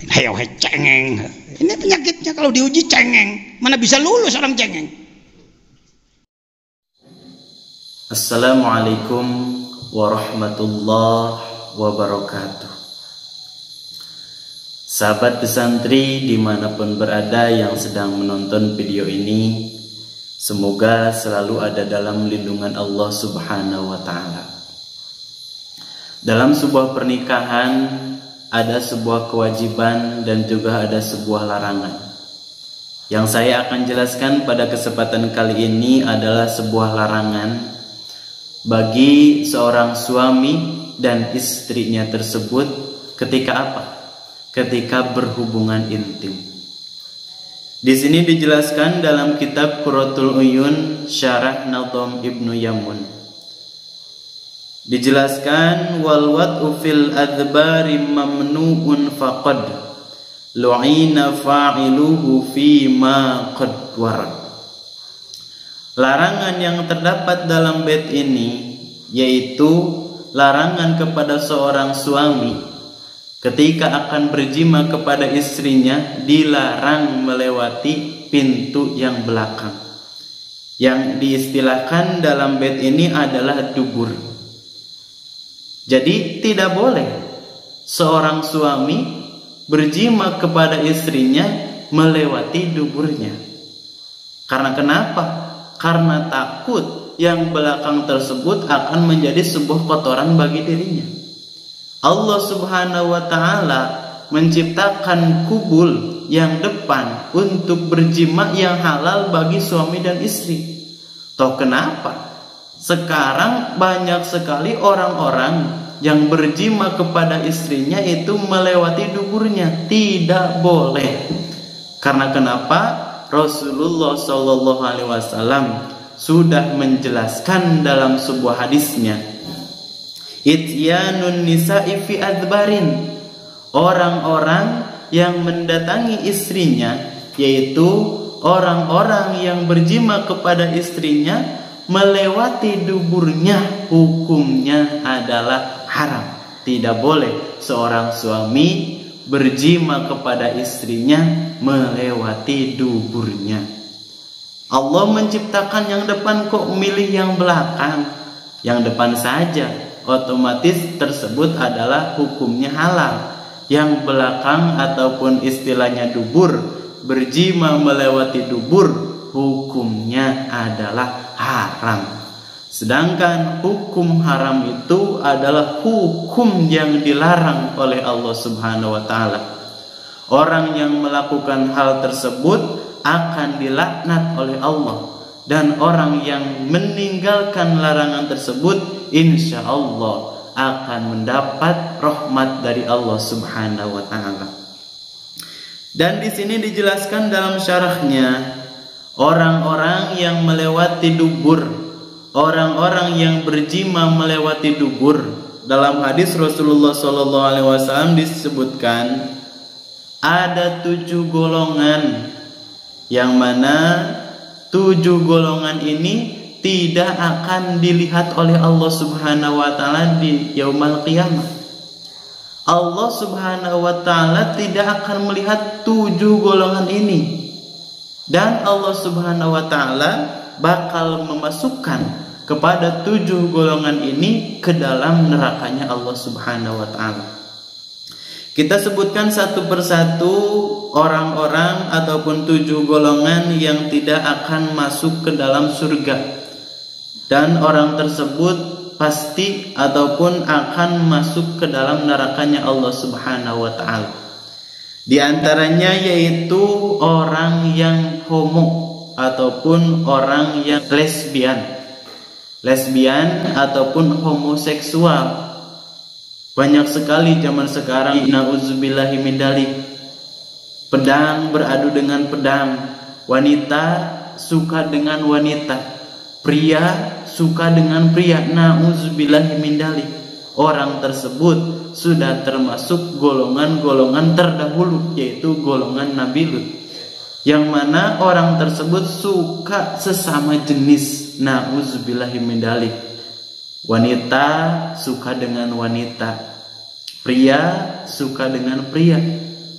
Hayo cengeng. Ini penyakitnya kalau diuji cengeng. Mana bisa lulus orang cengeng. Assalamualaikum warahmatullahi wabarakatuh. Sahabat pesantri dimanapun berada yang sedang menonton video ini, semoga selalu ada dalam lindungan Allah Subhanahu wa Ta'ala. Dalam sebuah pernikahan ada sebuah kewajiban dan juga ada sebuah larangan. Yang saya akan jelaskan pada kesempatan kali ini adalah sebuah larangan bagi seorang suami dan istrinya tersebut ketika apa? Ketika berhubungan intim. Di sini dijelaskan dalam kitab Qurratul Uyun Syarah Nadham Ibnu Yamun. Dijelaskan wal wad'u fil adbari mamnu'un faqad lu'ina fa'iluhu fi ma qad warad. Larangan yang terdapat dalam bait ini yaitu larangan kepada seorang suami ketika akan berjima kepada istrinya dilarang melewati pintu yang belakang. Yang diistilahkan dalam bait ini adalah dubur. Jadi tidak boleh seorang suami berjima kepada istrinya melewati duburnya. Karena kenapa? Karena takut yang belakang tersebut akan menjadi sebuah kotoran bagi dirinya. Allah Subhanahu wa Ta'ala menciptakan kubul yang depan untuk berjima yang halal bagi suami dan istri. Toh kenapa? Sekarang banyak sekali orang-orang yang berjima kepada istrinya itu melewati duburnya. Tidak boleh. Karena kenapa? Rasulullah SAW sudah menjelaskan dalam sebuah hadisnya, Ityanun nisa'i fi adbarin, orang-orang yang mendatangi istrinya, yaitu orang-orang yang berjima kepada istrinya melewati duburnya, hukumnya adalah haram. Tidak boleh seorang suami berjima kepada istrinya melewati duburnya. Allah menciptakan yang depan kok milih yang belakang? Yang depan saja, otomatis tersebut adalah hukumnya halal. Yang belakang ataupun istilahnya dubur, berjima melewati dubur, hukumnya adalah haram. Sedangkan hukum haram itu adalah hukum yang dilarang oleh Allah Subhanahu wa Ta'ala. Orang yang melakukan hal tersebut akan dilaknat oleh Allah, dan orang yang meninggalkan larangan tersebut insya Allah akan mendapat rahmat dari Allah Subhanahu wa Ta'ala. Dan di sini dijelaskan dalam syarahnya, orang-orang yang melewati dubur, orang-orang yang berjima melewati dubur, dalam hadis Rasulullah SAW disebutkan ada 7 golongan, yang mana 7 golongan ini tidak akan dilihat oleh Allah Subhanahu wa Ta'ala di yaumul qiyamah. Allah Subhanahu wa Ta'ala tidak akan melihat 7 golongan ini, dan Allah Subhanahu wa Ta'ala bakal memasukkan kepada 7 golongan ini ke dalam nerakanya Allah Subhanahu wa Ta'ala. Kita sebutkan satu persatu orang-orang ataupun 7 golongan yang tidak akan masuk ke dalam surga, dan orang tersebut pasti ataupun akan masuk ke dalam nerakanya Allah Subhanahu wa Ta'ala. Di antaranya yaitu orang yang homo ataupun orang yang lesbian ataupun homoseksual. Banyak sekali zaman sekarang, na'udzubillahi min dzalik, pedang beradu dengan pedang, wanita suka dengan wanita, pria suka dengan pria, na'udzubillahi min dzalik. Orang tersebut sudah termasuk golongan-golongan terdahulu, yaitu golongan Nabi Lut, yang mana orang tersebut suka sesama jenis, na'udzubillahi min dzalik. Wanita suka dengan wanita, pria suka dengan pria.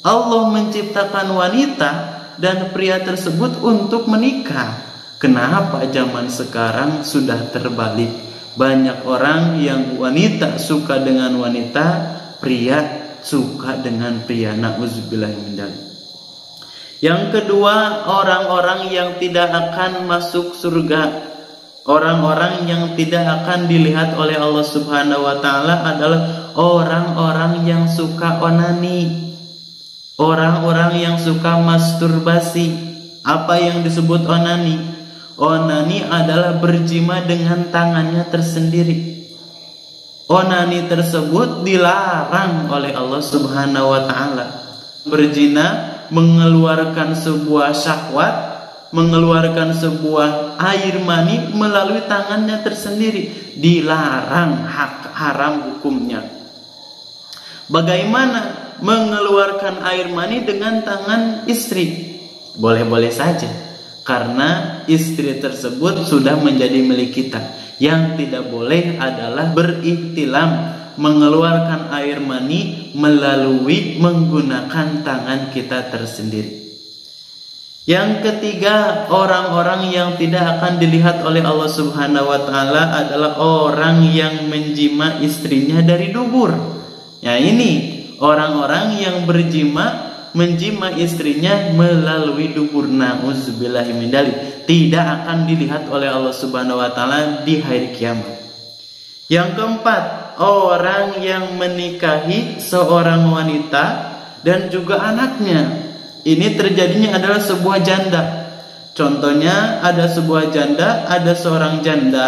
Allah menciptakan wanita dan pria tersebut untuk menikah. Kenapa zaman sekarang sudah terbalik? Banyak orang yang wanita suka dengan wanita, pria suka dengan pria. Na'udzubillah min dzalik. Yang kedua, orang-orang yang tidak akan masuk surga, orang-orang yang tidak akan dilihat oleh Allah Subhanahu wa taala adalah orang-orang yang suka onani, orang-orang yang suka masturbasi. Apa yang disebut onani? Onani adalah berjima dengan tangannya tersendiri. Onani tersebut dilarang oleh Allah Subhanahu wa taala. Berzina mengeluarkan sebuah syahwat, mengeluarkan sebuah air mani melalui tangannya tersendiri, dilarang, haram hukumnya. Bagaimana mengeluarkan air mani dengan tangan istri? Boleh-boleh saja, karena istri tersebut sudah menjadi milik kita. Yang tidak boleh adalah berihtilam, mengeluarkan air mani melalui menggunakan tangan kita tersendiri. Yang ketiga, orang-orang yang tidak akan dilihat oleh Allah Subhanahu wa taala adalah orang yang menjima istrinya dari dubur. Ya, ini orang-orang yang menjima istrinya melalui dubur. Na'udzubillahi min dzalik. Tidak akan dilihat oleh Allah Subhanahu wa taala di hari kiamat. Yang keempat, orang yang menikahi seorang wanita dan juga anaknya. Ini terjadinya adalah sebuah janda. Contohnya, ada sebuah janda, ada seorang janda.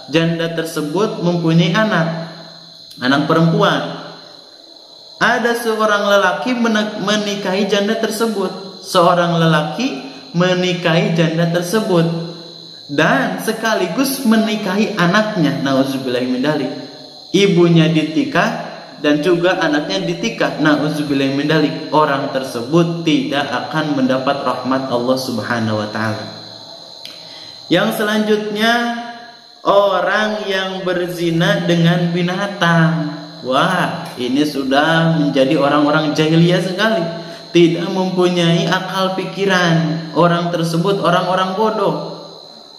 Janda tersebut mempunyai anak perempuan. Ada seorang lelaki menikahi janda tersebut. Seorang lelaki menikahi janda tersebut dan sekaligus menikahi anaknya. Na'udzubillahi min dzalik. Ibunya ditikah dan juga anaknya ditikah. Na'udzubillahi min dzalik. Orang tersebut tidak akan mendapat rahmat Allah Subhanahu wa taala. Yang selanjutnya, orang yang berzina dengan binatang. Wah, ini sudah menjadi orang-orang jahiliyah sekali. Tidak mempunyai akal pikiran. Orang tersebut orang-orang bodoh.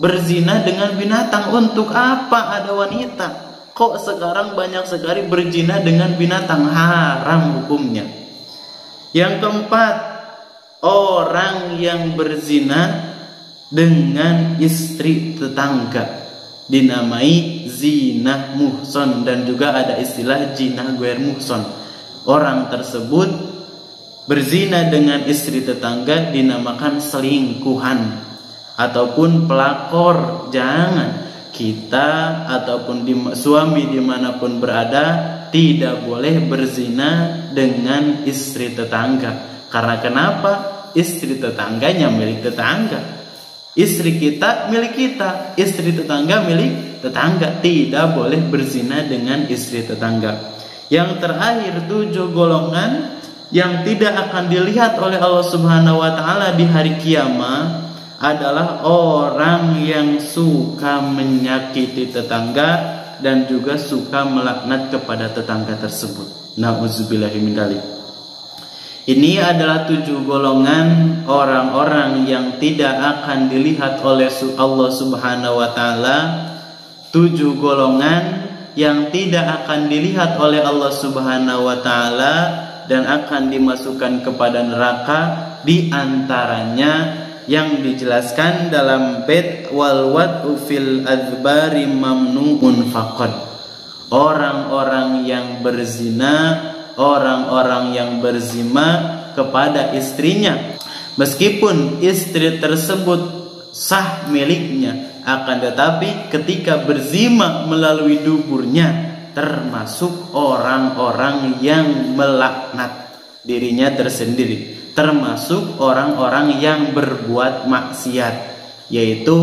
Berzina dengan binatang. Untuk apa ada wanita? Kok sekarang banyak sekali berzina dengan binatang? Haram hukumnya. Yang keempat, orang yang berzina dengan istri tetangga, dinamai zina muhson, dan juga ada istilah zina ghair muhson. Orang tersebut berzina dengan istri tetangga dinamakan selingkuhan ataupun pelakor. Jangan, kita ataupun suami dimanapun berada tidak boleh berzina dengan istri tetangga. Karena kenapa? Istri tetangganya milik tetangga, istri kita milik kita, istri tetangga milik tetangga. Tidak boleh berzina dengan istri tetangga. Yang terakhir, 7 golongan yang tidak akan dilihat oleh Allah Subhanahu wa taala di hari kiamat adalah orang yang suka menyakiti tetangga dan juga suka melaknat kepada tetangga tersebut. Na'udzubillahi min dzalik. Ini adalah 7 golongan orang-orang yang tidak akan dilihat oleh Allah Subhanahu wa taala. 7 golongan yang tidak akan dilihat oleh Allah Subhanahu wa taala dan akan dimasukkan kepada neraka. Di antaranya yang dijelaskan dalam bait wal wad'u fil adbari mamnu'un faqad. Orang-orang yang berzina, orang-orang yang berzina kepada istrinya, meskipun istri tersebut sah miliknya, akan tetapi ketika berzina melalui duburnya, termasuk orang-orang yang melaknat dirinya tersendiri, termasuk orang-orang yang berbuat maksiat, yaitu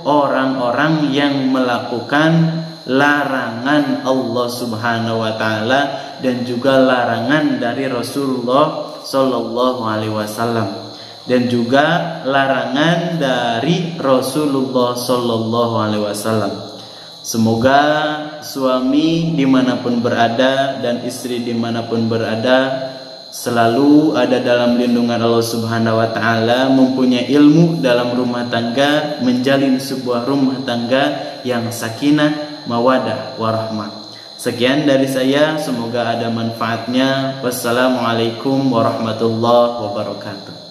orang-orang yang melakukan larangan Allah Subhanahu wa taala dan juga larangan dari Rasulullah sallallahu alaihi wasallam, dan juga larangan dari Rasulullah sallallahu alaihi wasallam. Semoga suami dimanapun berada dan istri dimanapun berada selalu ada dalam lindungan Allah Subhanahu wa taala, mempunyai ilmu dalam rumah tangga, menjalin sebuah rumah tangga yang sakinah, mawadah, warahmah. Sekian dari saya, semoga ada manfaatnya. Wassalamualaikum warahmatullahi wabarakatuh.